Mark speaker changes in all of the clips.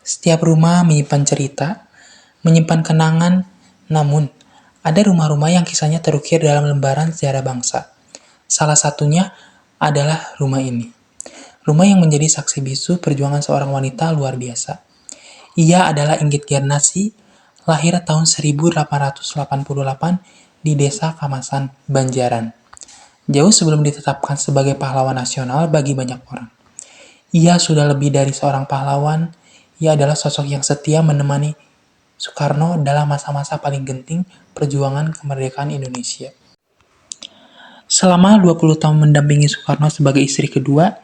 Speaker 1: Setiap rumah menyimpan cerita, menyimpan kenangan, namun ada rumah-rumah yang kisahnya terukir dalam lembaran sejarah bangsa. Salah satunya adalah rumah ini. Rumah yang menjadi saksi bisu perjuangan seorang wanita luar biasa. Ia adalah Inggit Garnassi, lahir tahun 1888 di Desa Kamasan, Banjaran. Jauh sebelum ditetapkan sebagai pahlawan nasional bagi banyak orang. Ia sudah lebih dari seorang pahlawan, ia adalah sosok yang setia menemani Soekarno dalam masa-masa paling genting perjuangan kemerdekaan Indonesia. Selama 20 tahun mendampingi Soekarno sebagai istri kedua,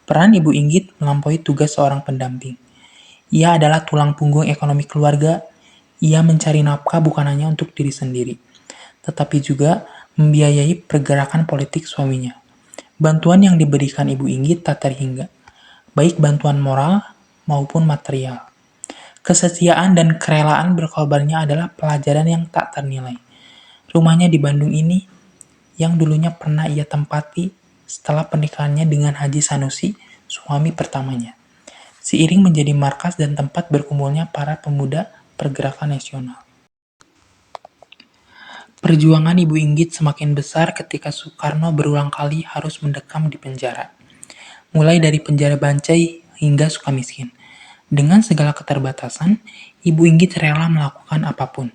Speaker 1: peran Ibu Inggit melampaui tugas seorang pendamping. Ia adalah tulang punggung ekonomi keluarga. Ia mencari nafkah bukan hanya untuk diri sendiri, tetapi juga membiayai pergerakan politik suaminya. Bantuan yang diberikan Ibu Inggit tak terhingga, baik bantuan moral maupun material. Kesetiaan dan kerelaan berkorbannya adalah pelajaran yang tak ternilai. Rumahnya di Bandung ini, yang dulunya pernah ia tempati setelah pernikahannya dengan Haji Sanusi, suami pertamanya. Seiring menjadi markas dan tempat berkumpulnya para pemuda pergerakan nasional. Perjuangan Ibu Inggit semakin besar ketika Soekarno berulang kali harus mendekam di penjara. Mulai dari penjara Bancai hingga Sukamiskin. Dengan segala keterbatasan, Ibu Inggit rela melakukan apapun.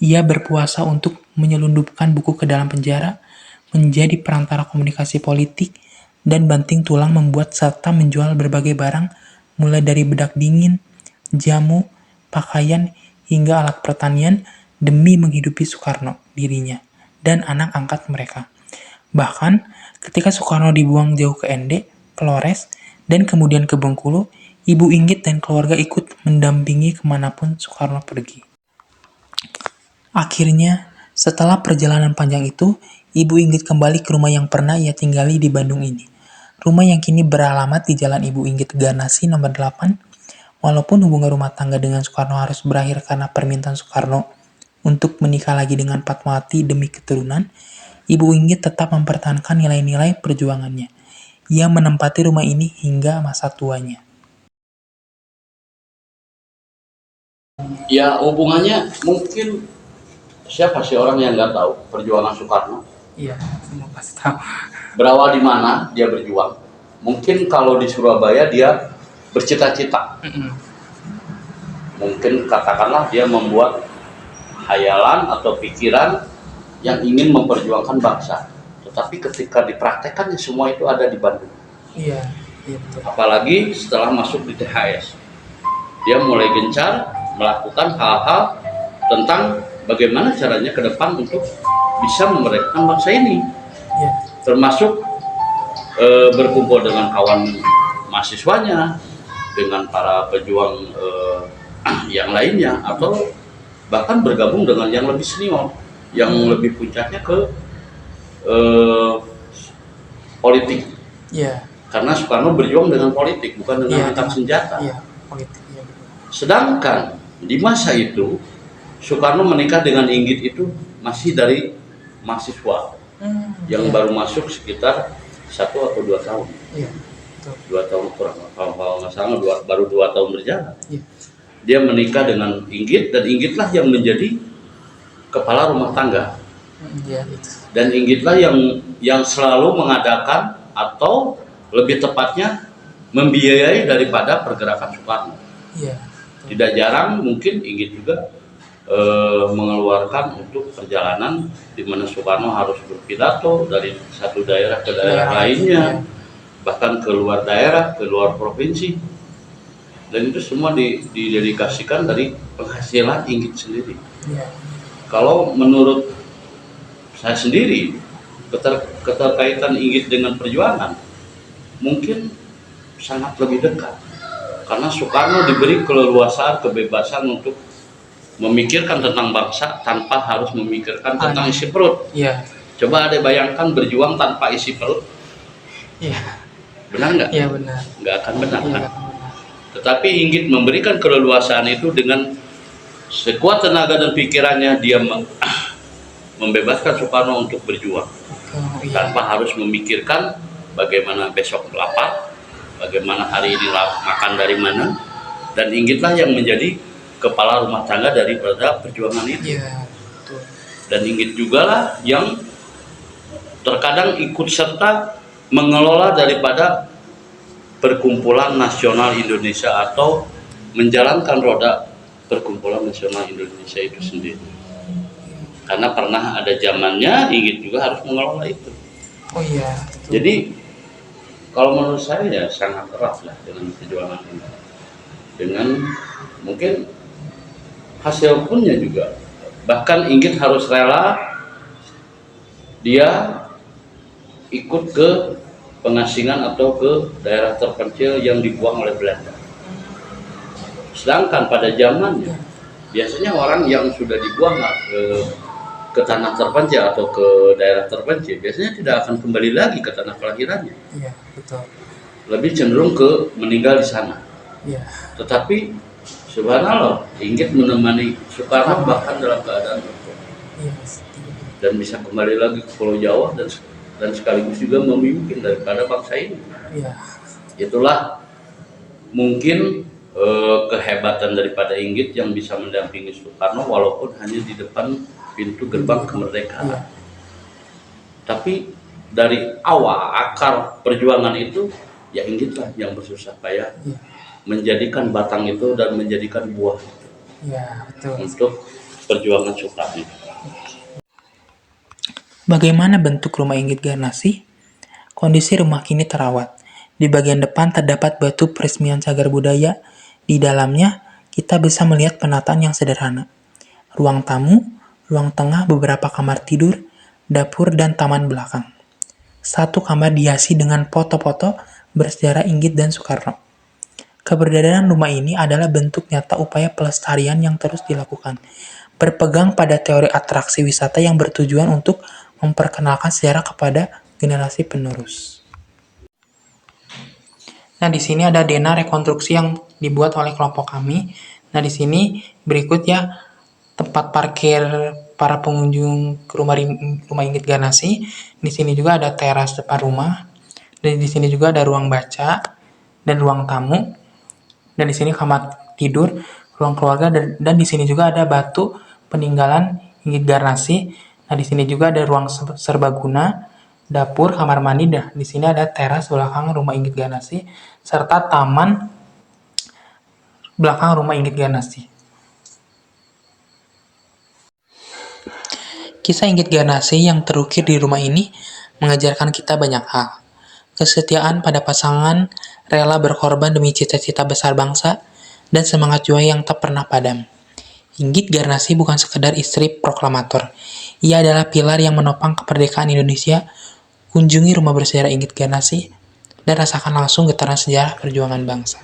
Speaker 1: Ia berpuasa untuk menyelundupkan buku ke dalam penjara, menjadi perantara komunikasi politik, dan banting tulang membuat serta menjual berbagai barang, mulai dari bedak dingin, jamu, pakaian, hingga alat pertanian demi menghidupi Soekarno, dirinya, dan anak angkat mereka. Bahkan, ketika Soekarno dibuang jauh ke Ende, Flores, dan kemudian ke Bengkulu, Ibu Inggit dan keluarga ikut mendampingi kemanapun Soekarno pergi. Akhirnya, setelah perjalanan panjang itu, Ibu Inggit kembali ke rumah yang pernah ia tinggali di Bandung ini. Rumah yang kini beralamat di Jalan Ibu Inggit Garnassi nomor 8. Walaupun hubungan rumah tangga dengan Soekarno harus berakhir karena permintaan Soekarno untuk menikah lagi dengan Fatmawati demi keturunan, Ibu Inggit tetap mempertahankan nilai-nilai perjuangannya. Ia menempati rumah ini hingga masa tuanya.
Speaker 2: Ya hubungannya mungkin siapa sih orang yang nggak tahu perjuangan Soekarno?
Speaker 1: Iya, semua pasti tahu.
Speaker 2: Berawal di mana dia berjuang? Mungkin kalau di Surabaya dia bercita-cita. Mungkin katakanlah dia membuat hayalan atau pikiran yang ingin memperjuangkan bangsa. Tetapi ketika dipraktekkan semua itu ada di Bandung.
Speaker 1: Iya betul.
Speaker 2: Apalagi setelah masuk di THS. Dia mulai gencar melakukan hal-hal tentang bagaimana caranya ke depan untuk bisa memerdekakan bangsa ini.
Speaker 1: Iya.
Speaker 2: Termasuk berkumpul dengan kawan mahasiswanya, dengan para pejuang yang lainnya, atau bahkan bergabung dengan yang lebih senior, yang lebih puncaknya ke politik.
Speaker 1: Iya.
Speaker 2: Karena Soekarno berjuang dengan politik, bukan dengan angkat senjata.
Speaker 1: Iya, politik. Iya.
Speaker 2: Sedangkan di masa itu Soekarno menikah dengan Inggit itu masih dari mahasiswa yang baru masuk sekitar 1 atau 2 tahun.
Speaker 1: Iya,
Speaker 2: 2 tahun kurang, kalau nggak salah baru 2 tahun berjalan.
Speaker 1: Iya.
Speaker 2: Dia menikah dengan Inggit, dan Inggitlah yang menjadi kepala rumah tangga.
Speaker 1: Iya, itu.
Speaker 2: Dan Inggitlah yang selalu mengadakan, atau lebih tepatnya membiayai daripada pergerakan Soekarno.
Speaker 1: Iya.
Speaker 2: Tidak jarang mungkin Inggit juga mengeluarkan untuk perjalanan di mana Soekarno harus berpidato dari satu daerah ke daerah lainnya, bahkan ke luar daerah, ke luar provinsi, dan itu semua didedikasikan dari penghasilan Inggit sendiri. Kalau menurut saya sendiri, keterkaitan Inggit dengan perjuangan mungkin sangat lebih dekat, karena Soekarno diberi keleluasaan, kebebasan untuk memikirkan tentang bangsa tanpa harus memikirkan tentang isi perut.
Speaker 1: Iya.
Speaker 2: Coba ada bayangkan berjuang tanpa isi perut.
Speaker 1: Iya.
Speaker 2: Benar nggak?
Speaker 1: Iya benar.
Speaker 2: Nggak akan benar.
Speaker 1: Iya,
Speaker 2: Kan? Tetapi Inggit memberikan keleluasaan itu dengan sekuat tenaga dan pikirannya, dia membebaskan Soekarno untuk berjuang tanpa harus memikirkan bagaimana besok lapar, bagaimana hari ini makan dari mana, Dan Inggitlah yang menjadi kepala rumah tangga daripada perjuangan itu.
Speaker 1: Iya, betul.
Speaker 2: Dan Inggit juga lah yang terkadang ikut serta mengelola daripada Perkumpulan Nasional Indonesia atau menjalankan roda Perkumpulan Nasional Indonesia itu sendiri. Karena pernah ada zamannya Inggit juga harus mengelola itu.
Speaker 1: Oh iya.
Speaker 2: Jadi kalau menurut saya ya sangat erat lah dengan perjuangan ini. Dengan mungkin hasil punnya juga. Bahkan Inggit harus rela dia ikut ke pengasingan atau ke daerah terpencil yang dibuang oleh Belanda. Sedangkan pada zamannya biasanya orang yang sudah dibuang ke tanah terpencil atau ke daerah terpencil biasanya tidak akan kembali lagi ke tanah kelahirannya.
Speaker 1: Iya, betul.
Speaker 2: Lebih cenderung ke meninggal di sana.
Speaker 1: Iya.
Speaker 2: Tetapi subhanallah, Inggit menemani Soekarno bahkan dalam keadaan
Speaker 1: Iya.
Speaker 2: dan bisa kembali lagi ke Pulau Jawa dan sekaligus juga memimpin daripada bangsa ini.
Speaker 1: Iya.
Speaker 2: Itulah mungkin kehebatan daripada Inggit yang bisa mendampingi Soekarno walaupun hanya di depan pintu gerbang kemerdekaan.
Speaker 1: Iya.
Speaker 2: Tapi dari awal akar perjuangan itu ya Inggitlah yang bersusah payah menjadikan batang itu dan menjadikan buah itu.
Speaker 1: Iya, betul.
Speaker 2: Untuk perjuangan Soekarno.
Speaker 1: Bagaimana bentuk rumah Inggit Garnasi? Kondisi rumah kini terawat. Di bagian depan terdapat batu peresmian cagar budaya. Di dalamnya, kita bisa melihat penataan yang sederhana. Ruang tamu, ruang tengah beberapa kamar tidur, dapur, dan taman belakang. Satu kamar dihiasi dengan foto-foto bersejarah Inggit dan Soekarno. Keberadaan rumah ini adalah bentuk nyata upaya pelestarian yang terus dilakukan, berpegang pada teori atraksi wisata yang bertujuan untuk memperkenalkan sejarah kepada generasi penerus. Nah, di sini ada dena rekonstruksi yang dibuat oleh kelompok kami. Nah, di sini berikut ya tempat parkir para pengunjung ke rumah Inggit Garnasi. Di sini juga ada teras depan rumah. Dan di sini juga ada ruang baca dan ruang tamu. Dan di sini kamar tidur, ruang keluarga, dan di sini juga ada batu peninggalan Inggit Garnasi. Nah, di sini juga ada ruang serbaguna, dapur, kamar mandi. Nah, di sini ada teras belakang rumah Inggit Garnasi serta taman belakang rumah Inggit Garnasi. Kisah Inggit Garnasi yang terukir di rumah ini mengajarkan kita banyak hal. Kesetiaan pada pasangan, rela berkorban demi cita-cita besar bangsa, dan semangat juang yang tak pernah padam. Inggit Garnasi bukan sekedar istri proklamator. Ia adalah pilar yang menopang kemerdekaan Indonesia. Kunjungi rumah bersejarah Inggit Garnasi dan rasakan langsung getaran sejarah perjuangan bangsa.